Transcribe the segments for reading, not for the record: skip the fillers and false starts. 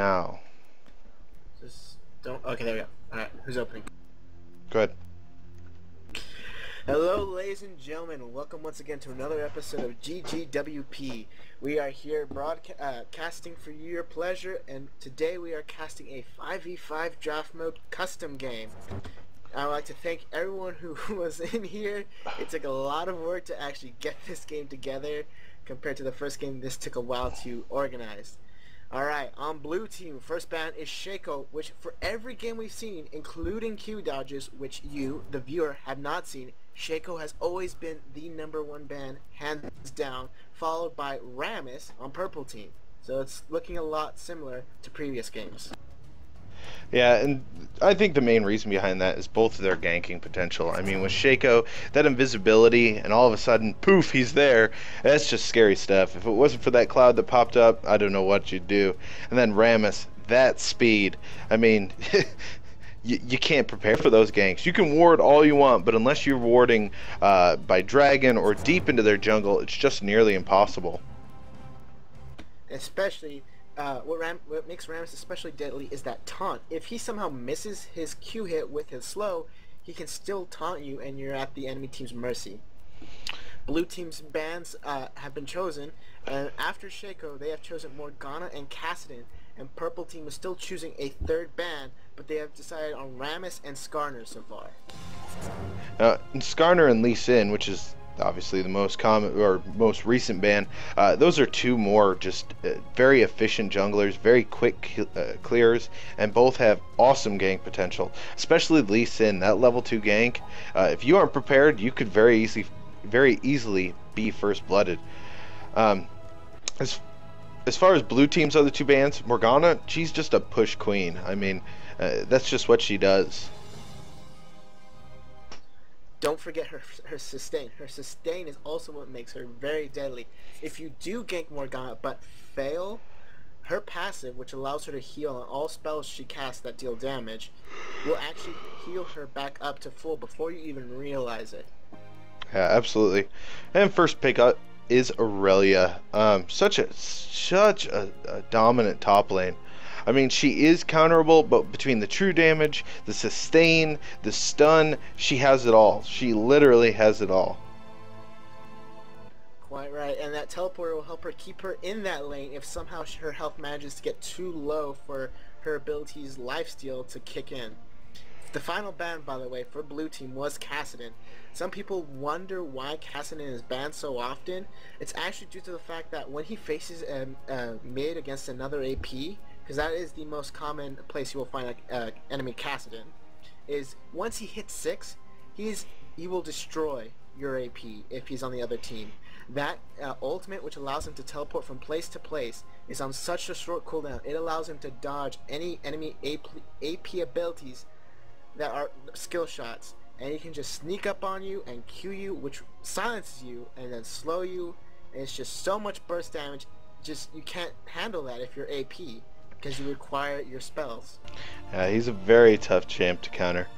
now. Just don't. Okay, there we go. All right, who's opening? Good. Hello, ladies and gentlemen. Welcome once again to another episode of GGWP. We are here broadcasting for your pleasure, and today we are casting a 5v5 draft mode custom game. I would like to thank everyone who was in here. It took a lot of work to actually get this game together. Compared to the first game, this took a while to organize. Alright, on blue team, first ban is Shaco, which for every game we've seen, including Q dodges, which you, the viewer, have not seen, Shaco has always been the #1 ban, hands down, followed by Rammus on purple team. So it's looking a lot similar to previous games. Yeah, and I think the main reason behind that is both of their ganking potential. I mean, with Shaco, that invisibility, and all of a sudden, poof, he's there. That's just scary stuff. If it wasn't for that cloud that popped up, I don't know what you'd do. And then Rammus, that speed. I mean, you can't prepare for those ganks. You can ward all you want, but unless you're warding by dragon or deep into their jungle, it's just nearly impossible. Especially... what makes Rammus especially deadly is that taunt. If he somehow misses his Q hit with his slow, he can still taunt you and you're at the enemy team's mercy. Blue team's bans have been chosen, and after Shaco they have chosen Morgana and Kassadin, and purple team is still choosing a third ban, but they have decided on Rammus and Skarner so far. Skarner and Lee Sin, which is obviously the most common or most recent ban, those are two more just very efficient junglers, very quick clears, and both have awesome gank potential, especially Lee Sin. That level 2 gank, if you aren't prepared, you could very easily be first blooded. As far as blue team's other two bans, Morgana, she's just a push queen. I mean, that's just what she does. Don't forget her sustain. Her sustain is also what makes her very deadly. If you do gank Morgana but fail, her passive, which allows her to heal on all spells she casts that deal damage, will actually heal her back up to full before you even realize it. Yeah, absolutely. And first pick up is Aurelia. Such a dominant top lane. I mean, she is counterable, but between the true damage, the sustain, the stun, she has it all. She literally has it all. Quite right, and that teleporter will help her keep her in that lane if somehow her health manages to get too low for her ability's lifesteal to kick in. The final ban, by the way, for blue team was Kassadin. Some people wonder why Kassadin is banned so often. It's actually due to the fact that when he faces a mid against another AP, because that is the most common place you will find enemy Kassadin, is once he hits 6, he will destroy your AP if he's on the other team. That ultimate, which allows him to teleport from place to place, is on such a short cooldown. It allows him to dodge any enemy AP abilities that are skill shots, and he can just sneak up on you and Q you, which silences you and then slow you, and it's just so much burst damage. Just you can't handle that if you're AP, because you require your spells. He's a very tough champ to counter.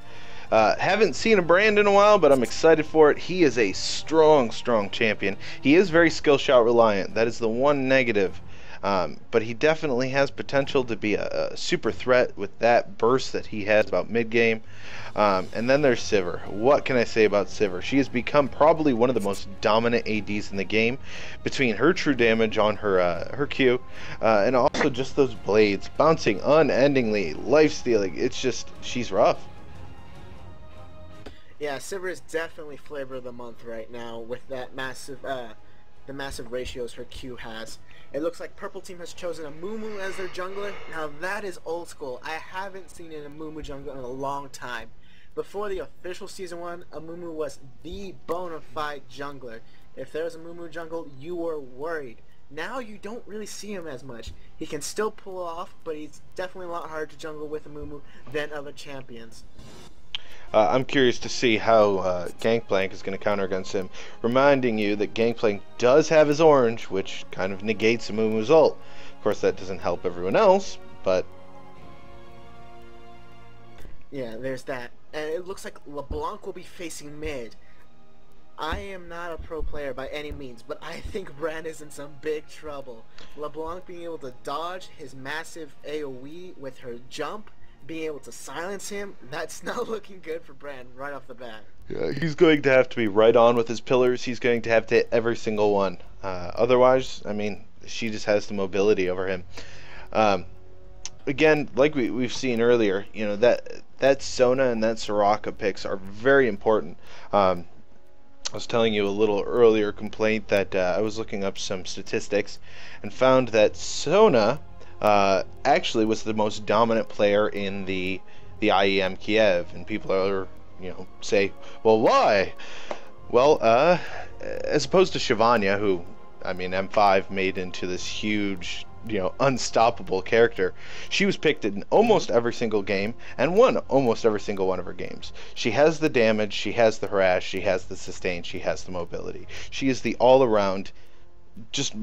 Haven't seen a brand in a while, but I'm excited for it. He is a strong champion. He is very skill shot reliant. That is the one negative. But he definitely has potential to be a super threat with that burst that he has about mid-game. And then there's Sivir. What can I say about Sivir? She has become probably one of the most dominant ADs in the game, between her true damage on her Q, and also just those blades bouncing unendingly, life-stealing. It's just, she's rough. Yeah, Sivir is definitely flavor of the month right now with that massive, the massive ratios her Q has. It looks like purple team has chosen Amumu as their jungler. Now that is old school. I haven't seen an Amumu jungler in a long time. Before the official season 1, Amumu was the bona fide jungler. If there was a Amumu jungle, you were worried. Now you don't really see him as much. He can still pull off, but he's definitely a lot harder to jungle with Amumu than other champions. I'm curious to see how Gangplank is going to counter against him, reminding you that Gangplank does have his orange, which kind of negates Amumu's ult. Of course, that doesn't help everyone else, but... Yeah, there's that. And it looks like LeBlanc will be facing mid. I am not a pro player by any means, but I think Brand is in some big trouble. LeBlanc being able to dodge his massive AoE with her jump, being able to silence him, that's not looking good for Brand right off the bat. Yeah, he's going to have to be right on with his pillars. He's going to have to hit every single one. Otherwise, I mean, she just has the mobility over him. Um, Again, like we've seen earlier, you know that Sona and that Soraka picks are very important. I was telling you a little earlier complaint that I was looking up some statistics and found that Sona actually was the most dominant player in the IEM Kiev, and people are say, well, why? Well, as opposed to Shyvania, who, I mean, M5 made into this huge, unstoppable character, she was picked in almost every single game and won almost every single one of her games. She has the damage, she has the harass, she has the sustain, she has the mobility. She is the all-around, just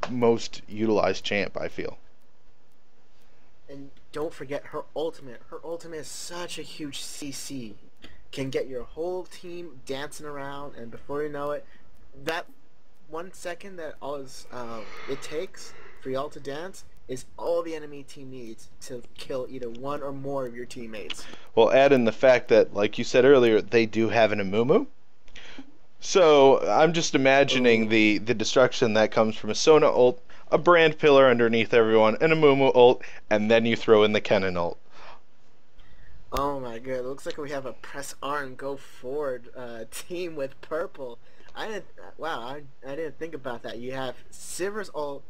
most utilized champ, I feel. And don't forget her ultimate. Her ultimate is such a huge CC. Can get your whole team dancing around, and before you know it, that 1 second that it takes for y'all to dance is all the enemy team needs to kill either one or more of your teammates. Well, add in the fact that, like you said earlier, they do have an Amumu. So I'm just imagining the destruction that comes from a Sona ult, a Brand pillar underneath everyone, an Amumu ult, and then you throw in the Kennen ult. Oh my god, it looks like we have a press R and go forward team with purple. I didn't think about that. You have Sivir's ult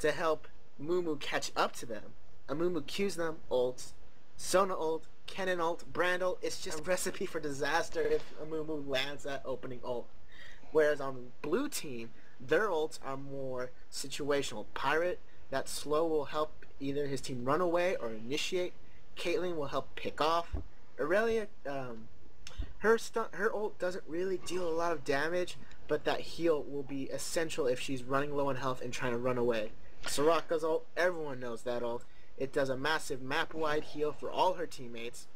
to help Mumu catch up to them. Amumu Qs them, ults, Sona ult, Kennen ult, Brand ult. It's just a recipe for disaster if Amumu lands that opening ult. Whereas on the blue team, their ults are more situational. Pirate, that slow will help either his team run away or initiate. Caitlyn will help pick off. Aurelia, her ult doesn't really deal a lot of damage, but that heal will be essential if she's running low on health and trying to run away. Soraka's ult, everyone knows that ult. It does a massive map-wide heal for all her teammates,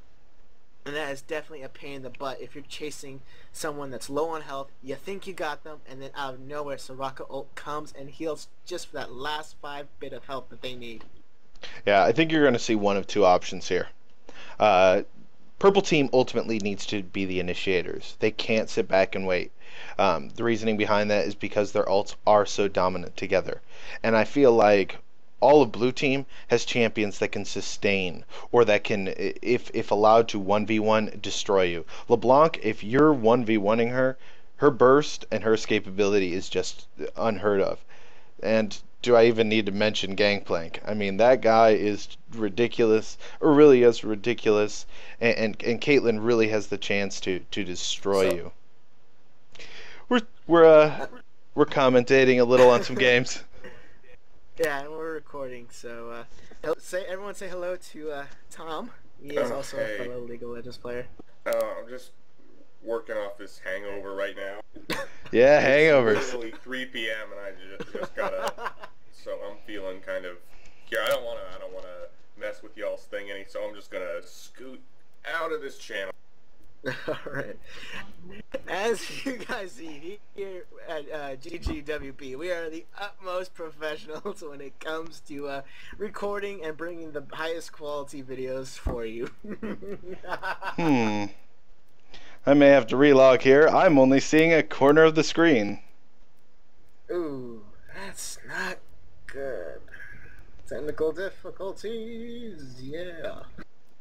and that is definitely a pain in the butt if you're chasing someone that's low on health, you think you got them, and then out of nowhere Soraka ult comes and heals just for that last 5 bit of health that they need. Yeah, I think you're going to see one of two options here. Purple team ultimately needs to be the initiators. They can't sit back and wait. The reasoning behind that is because their ults are so dominant together. And I feel like all of blue team has champions that can sustain, or that can, if allowed to 1v1, destroy you. LeBlanc, if you're 1v1ing her, her burst and her escapability is just unheard of. And do I even need to mention Gangplank? I mean, that guy is ridiculous, or really is ridiculous, and Caitlyn really has the chance to destroy you. We're commentating a little on some games. Yeah, and we're recording, so everyone say hello to Tom. He is also a fellow League of Legends player. I'm just working off this hangover right now. Yeah, hangovers. It's literally 3 p.m. and I just got up, so I'm feeling kind of. Yeah, I don't wanna mess with y'all's thing any, so I'm just gonna scoot out of this channel. Alright. As you guys see here at GGWP, we are the utmost professionals when it comes to recording and bringing the highest quality videos for you. I may have to relog here. I'm only seeing a corner of the screen. Ooh, that's not good. Technical difficulties, yeah.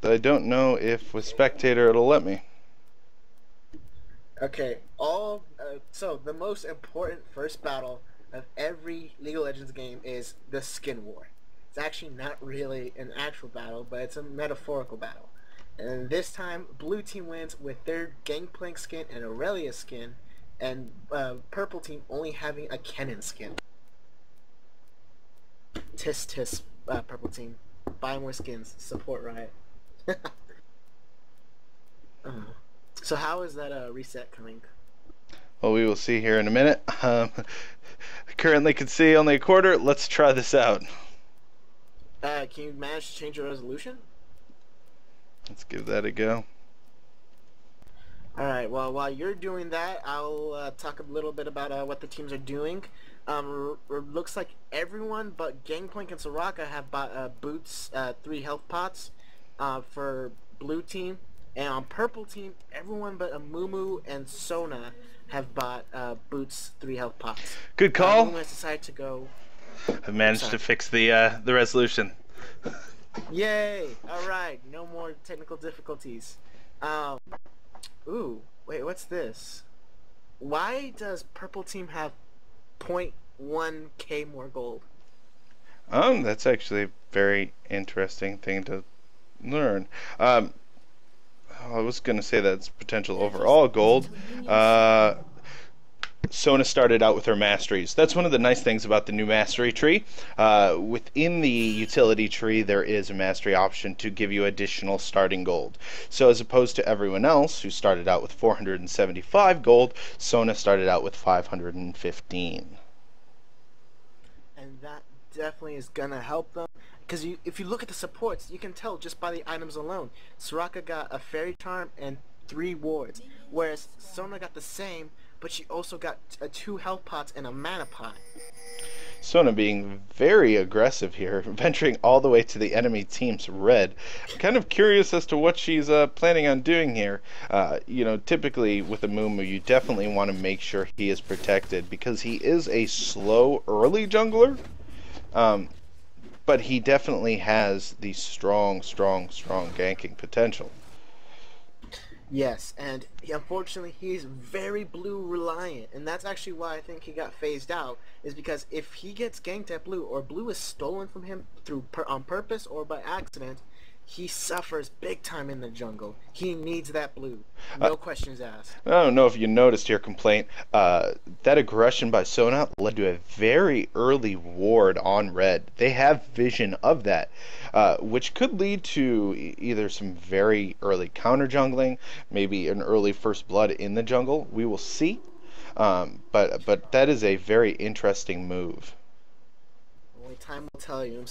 I don't know if with spectator it'll let me. Okay, so the most important first battle of every League of Legends game is the skin war. It's actually not really an actual battle, but it's a metaphorical battle. And this time, blue team wins with their Gangplank skin and Aurelia skin, and purple team only having a Kennen skin. Tisk, purple team. Buy more skins. Support Riot. So how is that reset coming? Well, we will see here in a minute. Currently can see only a quarter. Let's try this out. Can you manage to change your resolution? Let's give that a go. All right. Well, while you're doing that, I'll talk a little bit about what the teams are doing. Looks like everyone but Gangplank and Soraka have bought boots, 3 health pots, for blue team, and on purple team, everyone but Amumu and Sona have bought boots, 3 health pots. Good call. Amumu has decided to go. I've managed to fix the resolution. Yay! All right, no more technical difficulties. Ooh, wait, what's this? Why does purple team have 0.1k more gold? That's actually a very interesting thing to learn. I was going to say that's potential overall gold. Sona started out with her masteries. That's one of the nice things about the new mastery tree. Within the utility tree, there is a mastery option to give you additional starting gold. So as opposed to everyone else who started out with 475 gold, Sona started out with 515. And that definitely is gonna help them. Because if you look at the supports, you can tell just by the items alone. Soraka got a fairy charm and 3 wards, whereas Sona got the same, but she also got 2 health pots and a mana pot. Sona being very aggressive here, venturing all the way to the enemy team's red. Kind of curious as to what she's planning on doing here. Typically with a Mumu, you definitely want to make sure he is protected because he is a slow early jungler. But he definitely has the strong ganking potential. Yes, and unfortunately he's very blue reliant, and that's actually why I think he got phased out, is because if he gets ganked at blue, or blue is stolen from him on purpose or by accident, he suffers big time in the jungle. He needs that blue. No questions asked. I don't know if you noticed your complaint. That aggression by Sona led to a very early ward on red. They have vision of that, which could lead to either some very early counter jungling, maybe an early first blood in the jungle. We will see. But that is a very interesting move. Only time will tell you.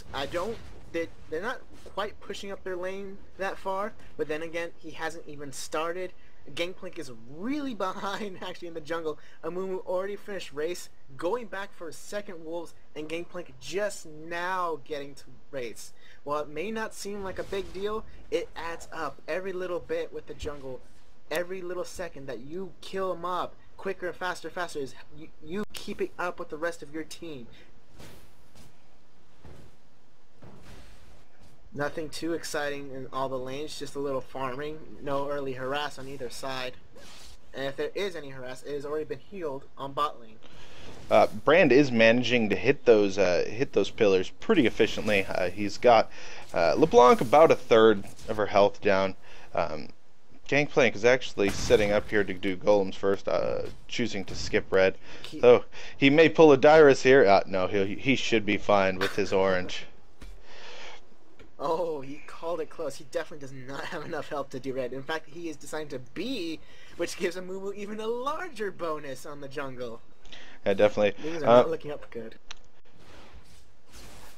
They're not quite pushing up their lane that far, but then again, he hasn't even started. Gangplank is really behind actually in the jungle. Amumu already finished race, going back for his second wolves, and Gangplank just now getting to race. While it may not seem like a big deal, it adds up every little bit with the jungle. Every little second that you kill a mob quicker and faster is you keeping up with the rest of your team. Nothing too exciting in all the lanes, just a little farming. No early harass on either side. And if there is any harass, it has already been healed on bot lane. Brand is managing to hit those pillars pretty efficiently. He's got LeBlanc about a third of her health down. Gangplank is actually setting up here to do golems first, choosing to skip red. So he may pull a Dyrus here. No, he should be fine with his orange. Oh, he called it close. He definitely does not have enough health to do red. In fact, he is designed to B, which gives Amumu even a larger bonus on the jungle. Yeah, definitely. Things are not looking up good.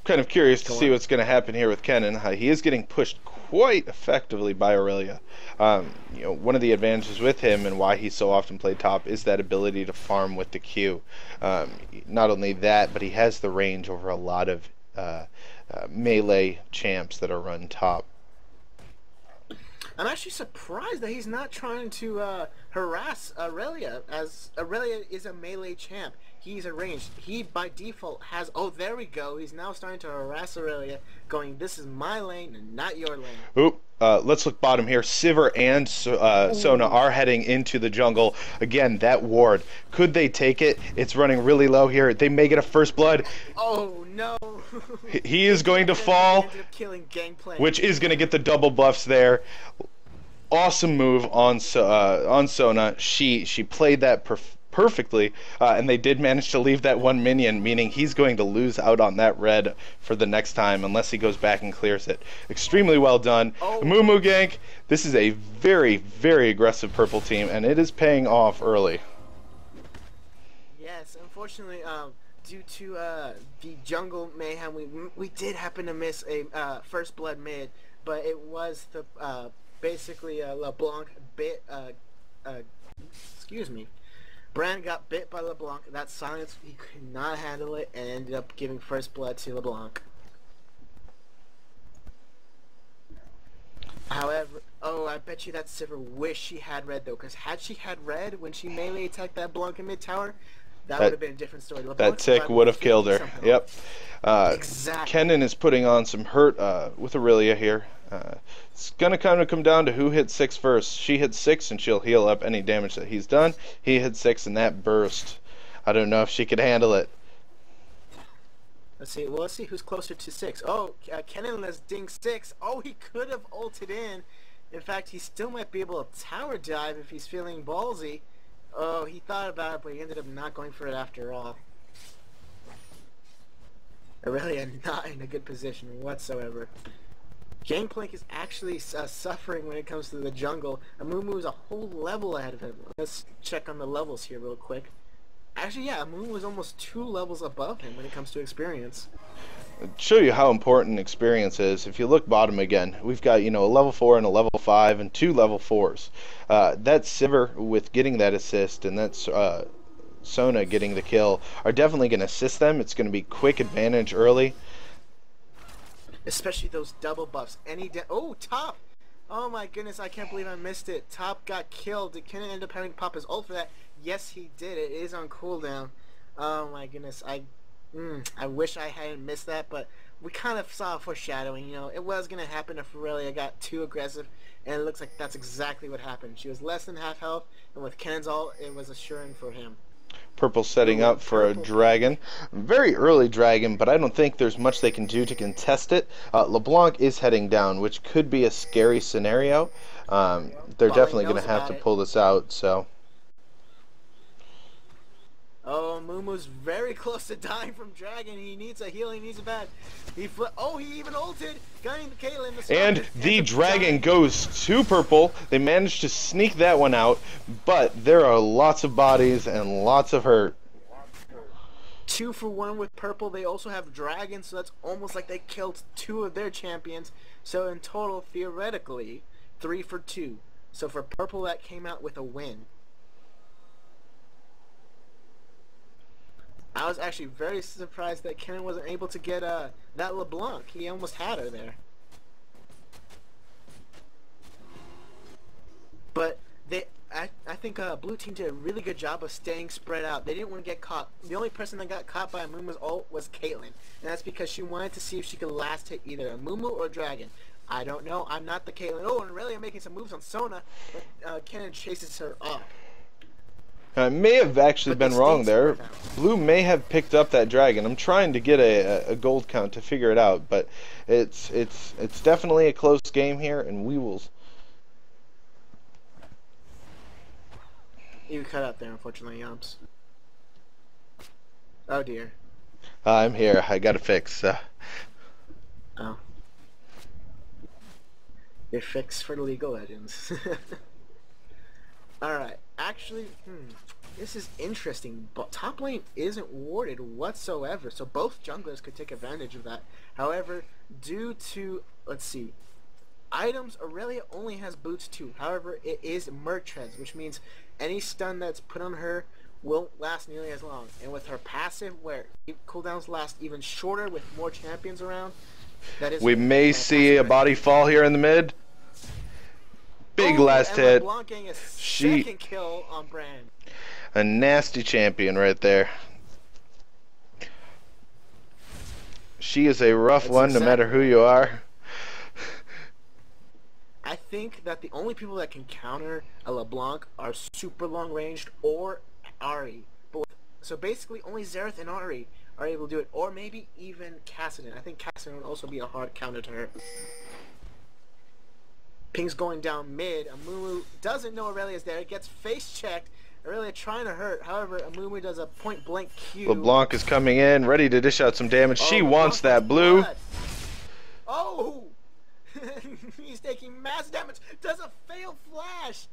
Kind of curious to see what's going to happen here with Kennen. He is getting pushed quite effectively by Aurelia. One of the advantages with him and why he's so often played top is that ability to farm with the Q. Not only that, but he has the range over a lot of melee champs that are run top. I'm actually surprised that he's not trying to harass Aurelia, as Aurelia is a melee champ. He's a ranged. He by default has, oh there we go, he's now starting to harass Aurelia, going this is my lane and not your lane. Oop. Let's look bottom here. Sivir and Sona are heading into the jungle. Again, that ward. Could they take it? It's running really low here. They may get a first blood. Oh no. He is going to fall, killing Gangplank, which is going to get the double buffs there. Awesome move on Sona. She played that perfectly, and they did manage to leave that one minion, meaning he's going to lose out on that red for the next time unless he goes back and clears it. Extremely well done. Mumu gank. This is a very, very aggressive purple team, and it is paying off early. Yes, unfortunately, due to the jungle mayhem, we did happen to miss a first blood mid, but it was the basically LeBlanc excuse me. Brand got bit by LeBlanc. That silence, he could not handle it, and ended up giving first blood to LeBlanc. However, oh, I bet you that Sivir wished she had red though, because had she had red when she melee attacked that Blanc in mid tower, that would have been a different story. That tick would have killed her. Yep. Exactly. Kennen is putting on some hurt with Aurelia here. It's gonna kind of come down to who hits 6 first. She hits 6 and she'll heal up any damage that he's done. He hit 6 and that burst. I don't know if she could handle it. Let's see. Well, let's see who's closer to 6. Oh, Kennen has ding 6. Oh, he could have ulted in. In fact, he still might be able to tower dive if he's feeling ballsy. Oh, he thought about it, but he ended up not going for it after all. Aurelia not in a good position whatsoever. Gangplank is actually suffering when it comes to the jungle. Amumu is a whole level ahead of him. Let's check on the levels here real quick. Actually, yeah, Amumu is almost 2 levels above him when it comes to experience. Show you how important experience is. If you look bottom again, we've got, you know, a level 4 and a level 5 and 2 level 4s. That's Sivir with getting that assist, and that's Sona getting the kill are definitely going to assist them. It's going to be quick advantage early. Especially those double buffs. Oh, Top! Oh my goodness, I can't believe I missed it. Top got killed. Did Kennen end up having to pop his ult for that? Yes, he did. It is on cooldown. Oh my goodness, I wish I hadn't missed that, but we kind of saw foreshadowing, you know. It was going to happen if Aurelia got too aggressive, and it looks like that's exactly what happened. She was less than half health, and with Kennen's ult, it was assuring for him. Purple setting up for a dragon. Very early dragon, but I don't think there's much they can do to contest it. LeBlanc is heading down, which could be a scary scenario. They're definitely going to have to pull this out, so... Oh, Mumu's very close to dying from Dragon. He needs a heal. He needs a bad. He even ulted. Gunning the Caitlyn. And the dragon goes to purple. They managed to sneak that one out, but there are lots of bodies and lots of hurt. 2 for 1 with purple. They also have dragon, so that's almost like they killed 2 of their champions. So in total, theoretically, 3 for 2. So for purple, that came out with a win. I was actually very surprised that Kennen wasn't able to get that LeBlanc. He almost had her there. But I think Blue Team did a really good job of staying spread out. They didn't want to get caught. The only person that got caught by Amumu's ult was Caitlyn. And that's because she wanted to see if she could last hit either Amumu or Dragon. I don't know. I'm not the Caitlyn. Oh, and Aurelia making some moves on Sona, but Kennen chases her up. I may have actually been wrong there. Blue may have picked up that dragon. I'm trying to get a gold count to figure it out, but it's definitely a close game here, and we will. You cut out there, unfortunately, Yumps. Oh dear. I'm here. I got to fix. Oh. Your fix for the League of Legends. Alright, actually, this is interesting, but top lane isn't warded whatsoever, so both junglers could take advantage of that. However, due to, let's see, items, Aurelia only has boots 2. However, it is merc treads, which means any stun that's put on her won't last nearly as long. And with her passive, where cooldowns last even shorter with more champions around, that is... We may see a body fall here in the mid. Big last hit. Second kill on Brand. A nasty champion right there. She is a rough one, no matter who you are. I think that the only people that can counter a LeBlanc are super long ranged or Ahri. So basically only Xerath and Ahri are able to do it, or maybe even Kassadin. I think Kassadin would also be a hard counter to her. Ping's going down mid. Amumu doesn't know Aurelia's there. It gets face checked. Aurelia trying to hurt. However, Amumu does a point blank Q. LeBlanc is coming in, ready to dish out some damage. She wants that blue. Blood. Oh! He's taking mass damage. Does a fail flash.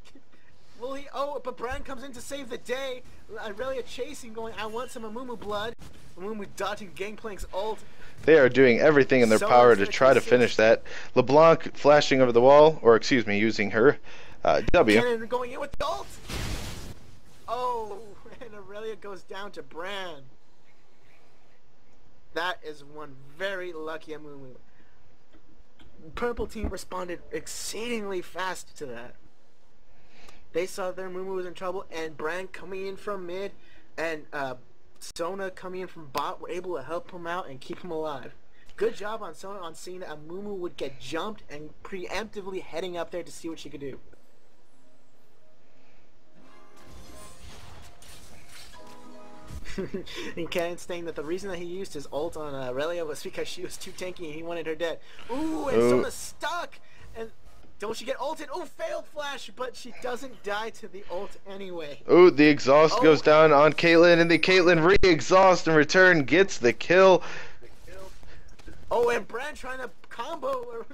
Will he? Oh, but Brand comes in to save the day. Aurelia chasing, going, I want some Amumu blood. Amumu dodging Gangplank's ult. They are doing everything in their power to try to finish that. LeBlanc flashing over the wall, or excuse me, using her W. Kennen going in with the ult. Oh, and Aurelia goes down to Bran. That is one very lucky Amumu. Purple team responded exceedingly fast to that. They saw their Mumu was in trouble, and Bran coming in from mid, and Sona coming in from bot were able to help him out and keep him alive. Good job on Sona on seeing that Amumu would get jumped and preemptively heading up there to see what she could do. And Kennen saying that the reason that he used his ult on Aurelia was because she was too tanky and he wanted her dead. Ooh, and Sona's stuck! And don't she get ulted? Oh, failed flash, but she doesn't die to the ult anyway. Ooh, the exhaust goes down on Caitlyn, and the Caitlyn re-exhaust in return gets the kill. Oh, and Bran trying to combo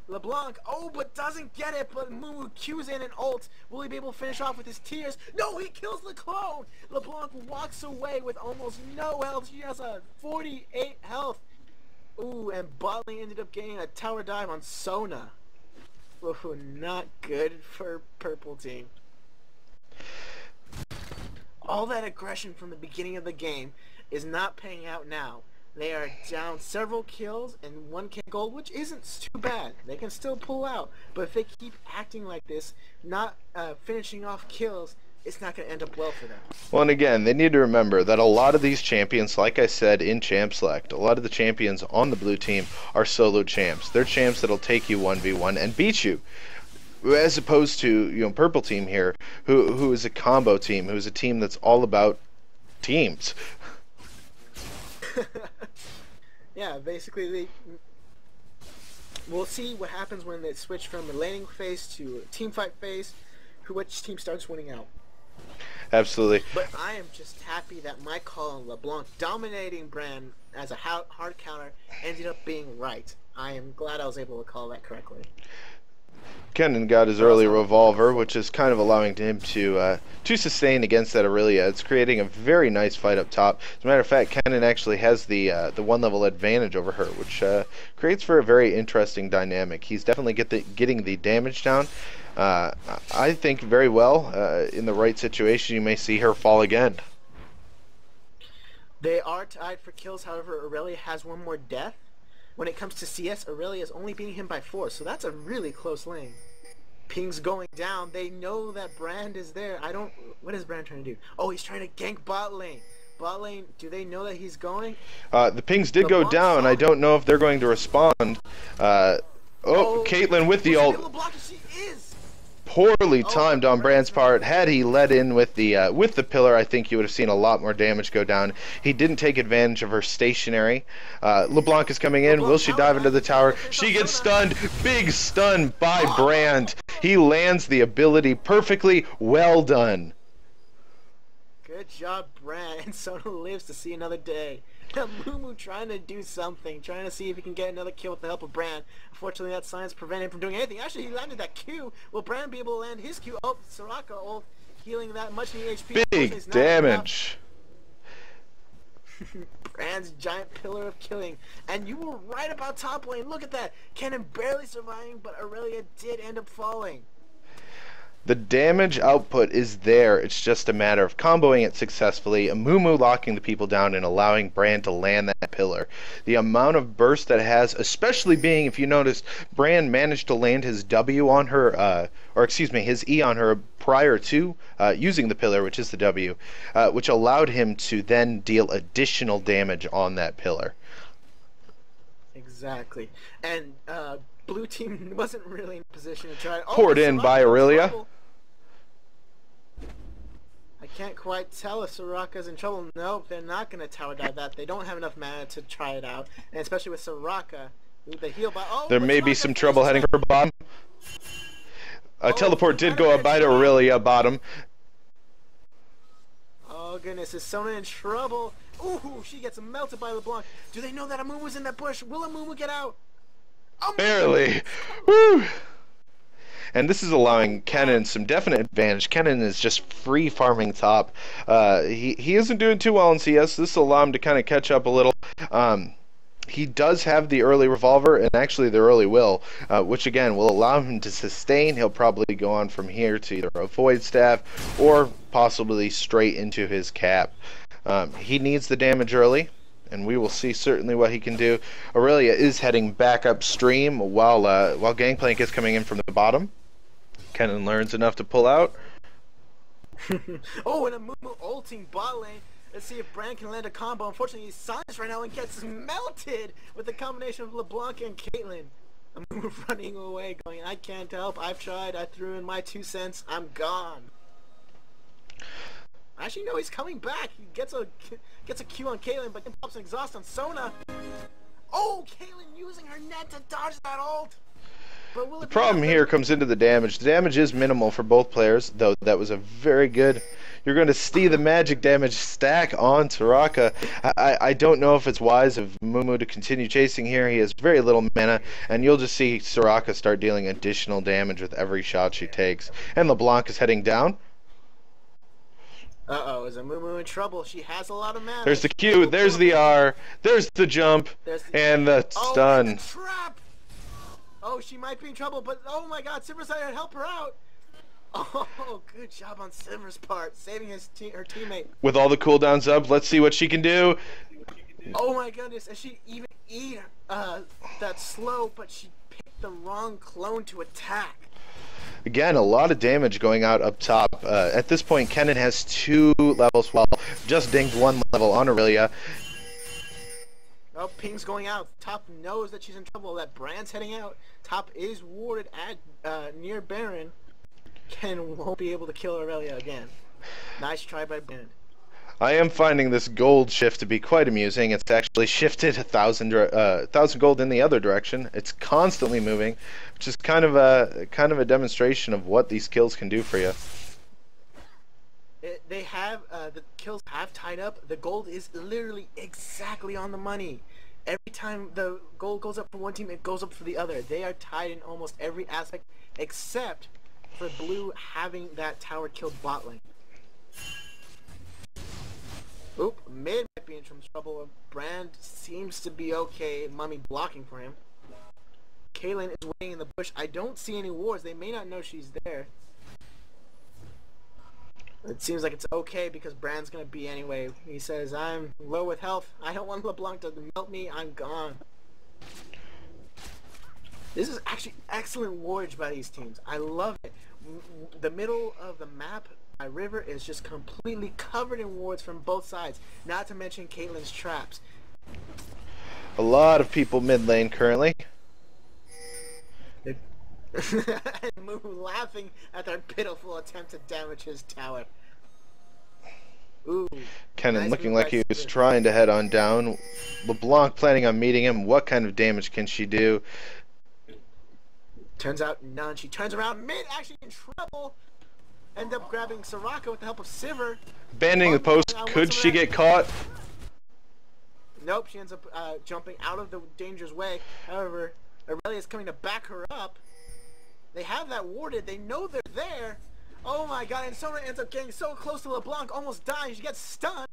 LeBlanc. Oh, but doesn't get it. But Mumu cues in an ult. Will he be able to finish off with his tears? No, he kills the clone. LeBlanc walks away with almost no health. She has a 48 health. Ooh, and Botlane ended up getting a tower dive on Sona. Ooh, not good for purple team. All that aggression from the beginning of the game is not paying out now. They are down several kills and 1k gold, which isn't too bad. They can still pull out. But if they keep acting like this, not finishing off kills, it's not going to end up well for them. Well, and again, they need to remember that a lot of these champions, like I said in Champ Select, a lot of the champions on the blue team are solo champs. They're champs that'll take you 1v1 and beat you. As opposed to, purple team here, who is a combo team, who is a team that's all about teams. Yeah, basically we'll see what happens when they switch from the laning phase to team fight phase, which team starts winning out. Absolutely. But I am just happy that my call on LeBlanc dominating Bran as a hard counter ended up being right. I am glad I was able to call that correctly. Kennen got his early revolver, which is kind of allowing him to sustain against that Aurelia. It's creating a very nice fight up top. As a matter of fact, Kennen actually has the one level advantage over her, which creates for a very interesting dynamic. He's definitely getting the damage down. I think very well. In the right situation, you may see her fall again. They are tied for kills, however, Aurelia has one more death. When it comes to CS, Aurelia is only beating him by 4, so that's a really close lane. Ping's going down. They know that Brand is there. What is Brand trying to do? Oh, he's trying to gank bot lane. Bot lane, do they know that he's going? The pings did go down. I don't know if they're going to respond. Caitlyn with the ult. She is! Poorly timed on Brand's part. Had he let in with the pillar, I think you would have seen a lot more damage go down. He didn't take advantage of her stationary. LeBlanc is coming in. Will she dive into the tower? She gets stunned. Big stun by Brand. He lands the ability perfectly. Well done. Good job, Brand. And Sona lives to see another day. Mumu trying to do something, trying to see if he can get another kill with the help of Bran. Unfortunately, that science prevented him from doing anything. Actually, he landed that Q. Will Bran be able to land his Q? Oh, Soraka ult, healing that much needed HP. Big damage. Bran's giant pillar of killing. And you were right about top lane. Look at that. Kennen barely surviving, but Aurelia did end up falling. The damage output is there. It's just a matter of comboing it successfully, Amumu locking the people down and allowing Bran to land that pillar. The amount of burst that it has, especially being, if you notice, Bran managed to land his W on her, his E on her prior to using the pillar, which is the W, which allowed him to then deal additional damage on that pillar. Exactly. And blue team wasn't really in position to try. Poured in by Aurelia. I can't quite tell if Soraka's in trouble. Nope, they're not going to tower dive that. They don't have enough mana to try it out. And especially with Soraka, the heal by... there may be some trouble heading for bottom. Teleport did go up by Aurelia bottom. Oh goodness, is Sona in trouble? Ooh, she gets melted by LeBlanc. Do they know that Amumu's in that bush? Will Amumu get out? Barely. Woo! And this is allowing Kennen some definite advantage. Kennen is just free farming top. He isn't doing too well in CS. This will allow him to kind of catch up a little. He does have the early revolver and actually the early will, which again will allow him to sustain. He'll probably go on from here to either a void staff or possibly straight into his cap. He needs the damage early, and we will see certainly what he can do. Aurelia is heading back upstream while Gangplank is coming in from the bottom. Kennen learns enough to pull out. Oh, and a Mumu ulting bot lane. Let's see if Brand can land a combo. Unfortunately, he's silenced right now and gets melted with the combination of LeBlanc and Caitlyn. A Mumu running away, going, I can't help. I've tried. I threw in my 2 cents. I'm gone. Actually, no, he's coming back. He gets a Q on Caitlyn, but then pops an exhaust on Sona. Oh, Caitlyn using her net to dodge that ult. But will it The problem here comes into the damage. The damage is minimal for both players, though that was a very good... You're going to see the magic damage stack on Soraka. I don't know if it's wise of Mumu to continue chasing here. He has very little mana, and you'll just see Soraka start dealing additional damage with every shot she takes. And LeBlanc is heading down. Uh-oh, is a Mumu in trouble? She has a lot of mana. There's the Q, there's the R, there's the jump, and the stun. And the trap! Oh, she might be in trouble, but oh my god, Silver's decided to help her out. Oh, good job on Silver's part, saving her teammate. With all the cooldowns up, let's see what she can do. Oh my goodness, and she even eat that slow, but she picked the wrong clone to attack. Again, a lot of damage going out up top. At this point, Kennen has 2 levels, while just dinged 1 level on Aurelia. Oh, Ping's going out. Top knows that she's in trouble, that Brand's heading out. Top is warded at near Baron. Ken won't be able to kill Aurelia again. Nice try by Brand. I am finding this gold shift to be quite amusing. It's actually shifted 1,000 gold in the other direction. It's constantly moving, which is kind of a demonstration of what these kills can do for you. They have the kills have tied up. The gold is literally exactly on the money. Every time the gold goes up for one team, it goes up for the other. They are tied in almost every aspect, except for blue having that tower killed bot lane. Oop, mid might be in some trouble. Brand seems to be okay. Mummy blocking for him. Caitlyn is waiting in the bush. I don't see any wards. They may not know she's there. It seems like it's okay because Brand's gonna be anyway. He says, I'm low with health. I don't want LeBlanc to melt me. I'm gone. This is actually excellent wardage by these teams. I love it. The middle of the map by river is just completely covered in wards from both sides. Not to mention Caitlyn's traps. A lot of people mid lane currently. And Moo laughing at their pitiful attempt to damage his tower. Ooh. Kennen Nice looking move like by he was Silver. trying to head on down. LeBlanc planning on meeting him. What kind of damage can she do? Turns out none. She turns around mid, actually in trouble. End up grabbing Soraka with the help of Sivir. Abandoning the post. Could she get caught? Nope, she ends up jumping out of the danger's way. However, Aurelia is coming to back her up. They have that warded. They know they're there. Oh my god, and Sona ends up getting so close to LeBlanc, almost dying. She gets stunned.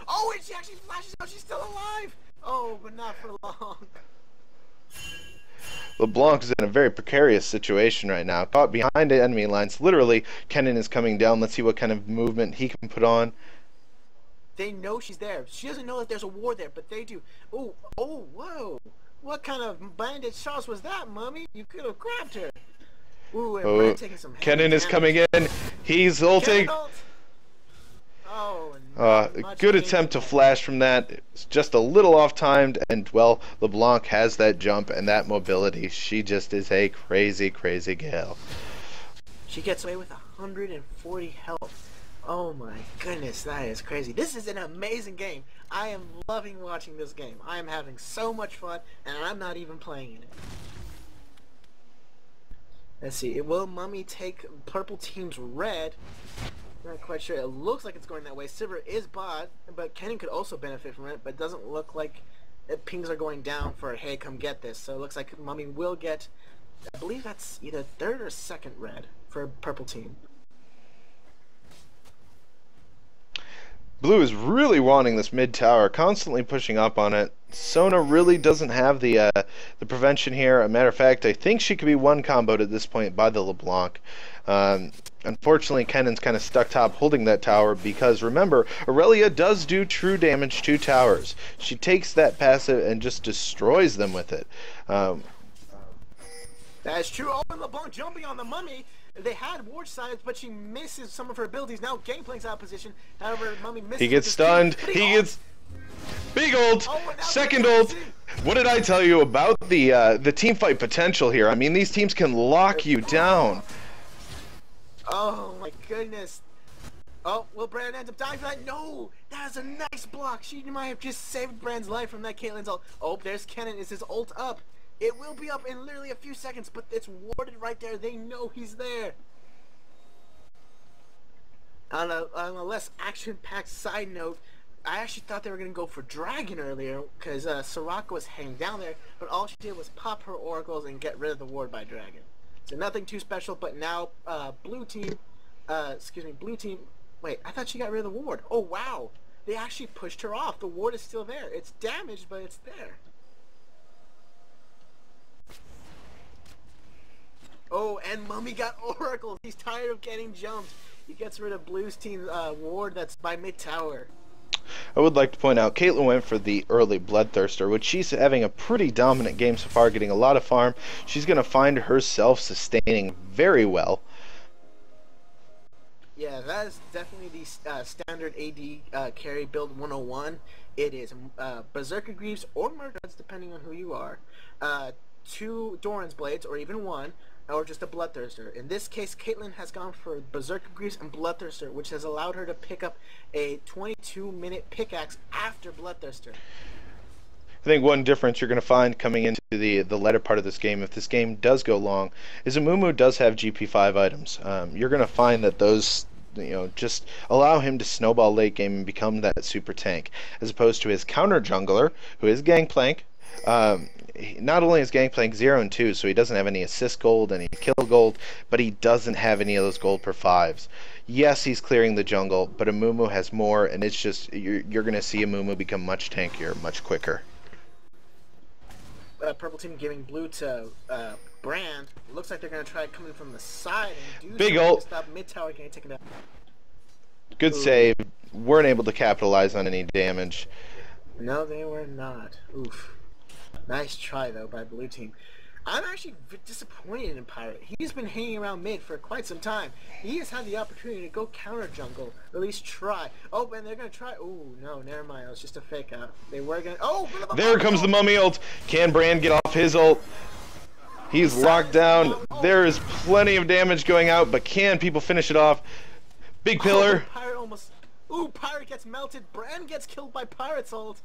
Oh, and she actually flashes out. She's still alive. Oh, but not for long. LeBlanc is in a very precarious situation right now. Caught behind the enemy lines. Literally, Kennen is coming down. Let's see what kind of movement he can put on. They know she's there. She doesn't know that there's a ward there, but they do. Oh, whoa. What kind of bandit shots was that, Mummy? You could have grabbed her. Ooh, and Brand taking some heavy Kennen is damage. coming in. He's ulting. Kennen ult. Oh, not Good much attempt to damage. flash from that. It's just a little off-timed, and, well, LeBlanc has that jump and that mobility. She just is a crazy, crazy gal. She gets away with 140 health. Oh my goodness, that is crazy. This is an amazing game. I am loving watching this game. I am having so much fun, and I'm not even playing in it. Let's see. Will Mummy take purple team's red? Not quite sure. It looks like it's going that way. Sivir is bot, but Kennen could also benefit from it, but it doesn't look like pings are going down for, hey, come get this. So it looks like Mummy will get, I believe that's either third or second red for purple team. Blue is really wanting this mid tower, constantly pushing up on it. Sona really doesn't have the prevention here. A matter of fact, I think she could be one comboed at this point by the LeBlanc. Unfortunately, Kennen's kind of stuck top holding that tower because, remember, Aurelia does do true damage to towers. She takes that passive and just destroys them with it. That's true. Oh, and LeBlanc jumping on the Mummy. They had ward sides, but she misses some of her abilities. Now Gangplank's out of position. However, Mummy misses. He gets stunned. He gets big ult. Second ult. What did I tell you about the team fight potential here? I mean, these teams can lock you down. Oh my goodness. Oh, will Brand end up dying for that? No! That is a nice block. She might have just saved Brand's life from that Caitlyn's ult. Oh, there's Kennen. Is his ult up? It will be up in literally a few seconds, but it's warded right there. They know he's there. On a less action-packed side note, I actually thought they were going to go for Dragon earlier because Soraka was hanging down there, but all she did was pop her oracles and get rid of the ward by Dragon. So nothing too special, but now blue team, wait, I thought she got rid of the ward. Oh, wow. They actually pushed her off. The ward is still there. It's damaged, but it's there. Oh, and Mummy got oracles. He's tired of getting jumped. He gets rid of Blue's team ward that's by mid tower. I would like to point out Caitlyn went for the early Bloodthirster, which she's having a pretty dominant game so far, getting a lot of farm. She's going to find herself sustaining very well. Yeah, that is definitely the standard AD carry build 101. It is Berserker Greaves or Murkrows, depending on who you are. 2 Doran's Blades, or even 1, or just a Bloodthirster. In this case, Caitlyn has gone for Berserker Greaves and Bloodthirster, which has allowed her to pick up a 22-minute pickaxe after Bloodthirster. I think one difference you're going to find coming into the latter part of this game, if this game does go long, is Amumu does have GP5 items. You're going to find that those, just allow him to snowball late game and become that super tank, as opposed to his counter jungler, who is Gangplank. Not only is Gangplank 0 and 2, so he doesn't have any assist gold, any kill gold, but he doesn't have any of those gold per 5s. Yes, he's clearing the jungle, but Amumu has more, and it's just, you're going to see Amumu become much tankier, much quicker. Purple team giving blue to Brand. Looks like they're going to try coming from the side and do big ult. To stop mid tower getting taken down. Good save. Weren't able to capitalize on any damage. No, they were not. Oof. Nice try, though, by blue team. I'm actually disappointed in Pirate. He's been hanging around mid for quite some time. He has had the opportunity to go counter jungle, or at least try. Oh, and they're going to try. Oh, no, never mind. It was just a fake out. They were going to... Oh! There comes the Mummy ult. Can Brand get off his ult? He's locked down. There is plenty of damage going out, but can people finish it off? Big pillar. Oh, Pirate almost... Ooh, Pirate gets melted. Brand gets killed by Pirate's ult.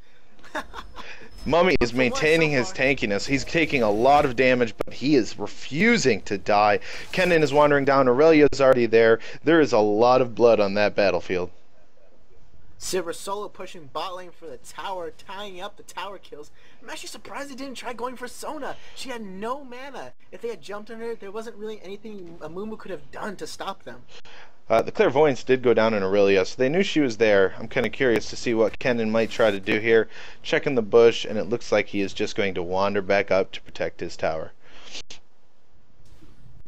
Mummy is maintaining his tankiness. He's taking a lot of damage, but he is refusing to die. Kennen is wandering down. Aurelia is already there. There is a lot of blood on that battlefield. Sivir solo pushing bot lane for the tower, tying up the tower kills. I'm actually surprised they didn't try going for Sona. She had no mana. If they had jumped on her, there wasn't really anything Amumu could have done to stop them. The Clairvoyance did go down in Aurelia, so they knew she was there. I'm kind of curious to see what Kennen might try to do here. Checking the bush, and it looks like he is just going to wander back up to protect his tower.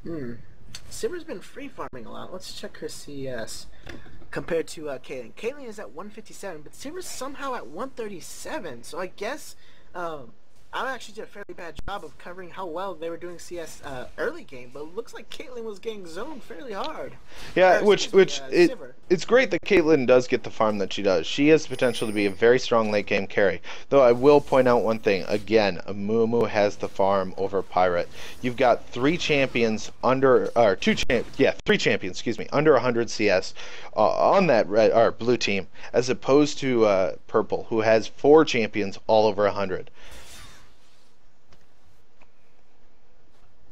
Sivir's been free farming a lot. Let's check her CS compared to Caitlyn. Caitlyn is at 157, but Sivir's somehow at 137. So I guess I actually did a fairly bad job of covering how well they were doing CS early game, but it looks like Caitlyn was getting zoned fairly hard. Yeah, it's great that Caitlyn does get the farm that she does. She has the potential to be a very strong late game carry. Though I will point out one thing. Again, Amumu has the farm over Pirate. You've got 3 champions under, or 3 champions, excuse me, under 100 CS on that red or blue team, as opposed to Purple, who has 4 champions all over 100.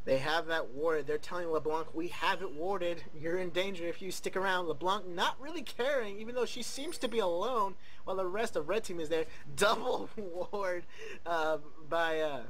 They have that warded. They're telling LeBlanc, we have it warded. You're in danger if you stick around. LeBlanc not really caring, even though she seems to be alone, while the rest of Red Team is there. Double ward by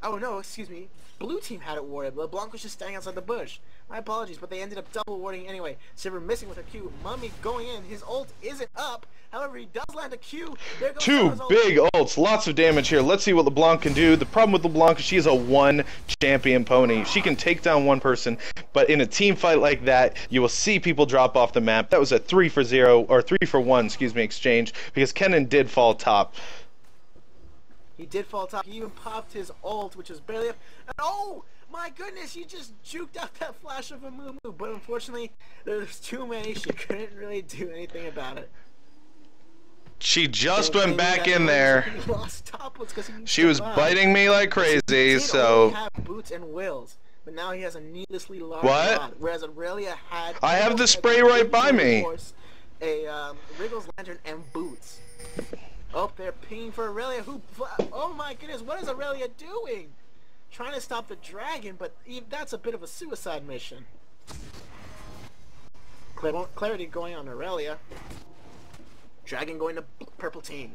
Oh no, excuse me. Blue team had it warded. LeBlanc was just standing outside the bush. My apologies, but they ended up double warding anyway. Sivir missing with a Q. Mummy going in. His ult isn't up. However, he does land a Q. There goes Two Summer's ult. big ults, lots of damage here. Let's see what LeBlanc can do. The problem with LeBlanc is she is a one champion pony. She can take down one person, but in a team fight like that, you will see people drop off the map. That was a 3-for-0, or 3-for-1, excuse me, exchange, because Kennen did fall top. He did fall top. He even popped his ult, which was barely up. And oh my goodness, he just juked out that flash of a Moo Moo. But unfortunately, there's too many. She couldn't really do anything about it. She just went back in there. He lost top ones 'cause he She was biting me like crazy, so... He have boots and wills, but now he has a needlessly large What? rod, whereas Aurelia had... I have the spray right by me. A Wriggles Lantern and boots. Oh, they're pinging for Aurelia, who... Oh my goodness, what is Aurelia doing? Trying to stop the dragon, but that's a bit of a suicide mission. Clarity going on Aurelia. Dragon going to purple team.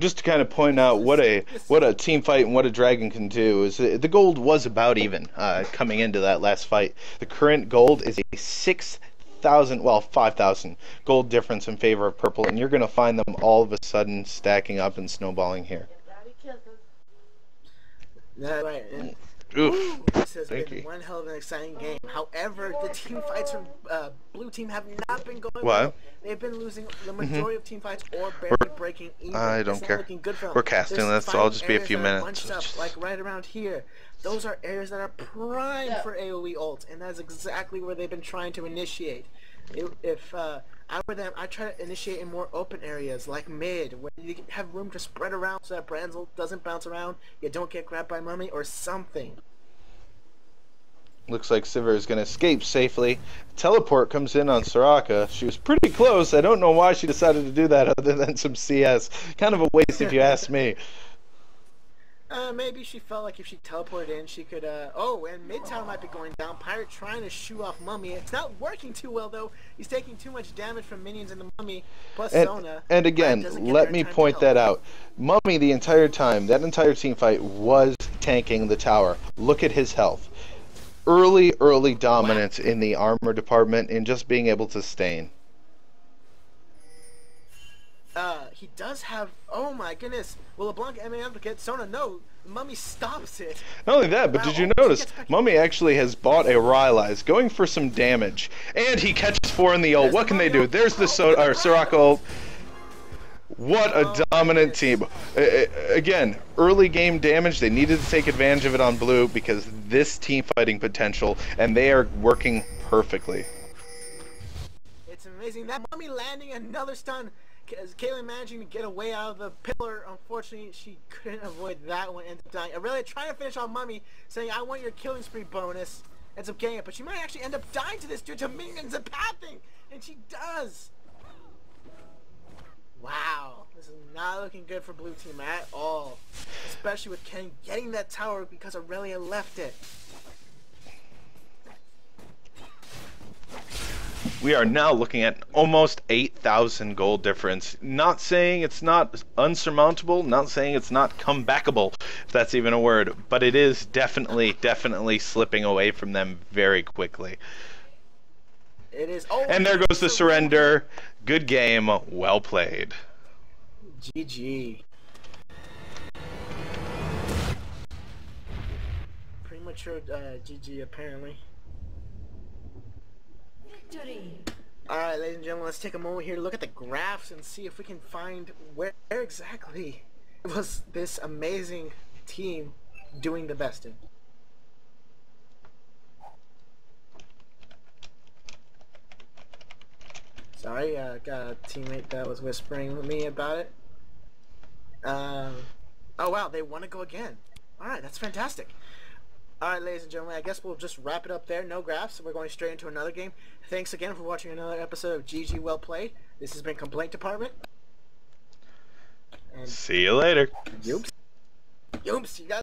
Just to kind of point out what a team fight and what a dragon can do is the gold was about even coming into that last fight. The current gold is a 6,000, well 5,000 gold difference in favor of purple, and you're going to find them all of a sudden stacking up and snowballing here. That's right. And Oof. this has Thank been you. one hell of an exciting game. However, the team fights from blue team have not been going What? well. They've been losing the majority of team fights or barely breaking even. I don't It's not care. looking good for them. We're casting There's this, so I'll five just be a areas few that are minutes. bunched up, like right around here. Those are areas that are prime for AoE ult, and that's exactly where they've been trying to initiate. If I were them, I'd try to initiate in more open areas, like mid, where you have room to spread around so that Brand's ult doesn't bounce around, you don't get grabbed by Mummy, or something. Looks like Sivir is going to escape safely. Teleport comes in on Soraka. She was pretty close. I don't know why she decided to do that other than some CS. Kind of a waste if you ask me. Maybe she felt like if she teleported in, she could, oh, and mid-tower might be going down. Pirate trying to shoo off Mummy. It's not working too well, though. He's taking too much damage from minions and the Mummy, plus Sona. And again, let me point that out. Mummy, the entire time, that entire team fight was tanking the tower. Look at his health. Early dominance in the armor department and just being able to sustain. He does have, oh my goodness. Will LeBlanc MAM to get Sona? No, Mummy stops it. Not only that, but did you notice, Mummy actually has bought a Rylai's, going for some damage. And he catches 4 in the ult. What can they do? There's the Soraka ult. What a dominant team. Again, early game damage. They needed to take advantage of it on blue because this team fighting potential, and they are working perfectly. It's amazing. That Mummy landing another stun. Caitlyn managing to get away out of the pillar. Unfortunately, she couldn't avoid that one and dying. Aurelia trying to finish on Mummy, saying, I want your killing spree bonus. Ends up getting it, but she might actually end up dying to this due to minions and pathing. And she does. Wow, this is not looking good for blue team at all. Especially with Ken getting that tower because Aurelia left it. We are now looking at almost 8,000 gold difference. Not saying it's not unsurmountable, not saying it's not comebackable, if that's even a word, but it is definitely slipping away from them very quickly. It is. Oh, and there goes the surrender. Good game, well played. GG. Premature GG apparently. Alright, ladies and gentlemen, let's take a moment here to look at the graphs and see if we can find where exactly was this amazing team doing the best in. Sorry, got a teammate that was whispering with me about it. Oh wow, they want to go again. Alright, that's fantastic. Alright, ladies and gentlemen, I guess we'll just wrap it up there. No graphs, so we're going straight into another game. Thanks again for watching another episode of GG Well Played. This has been Complaint Department. And see you later. Yoops. You guys.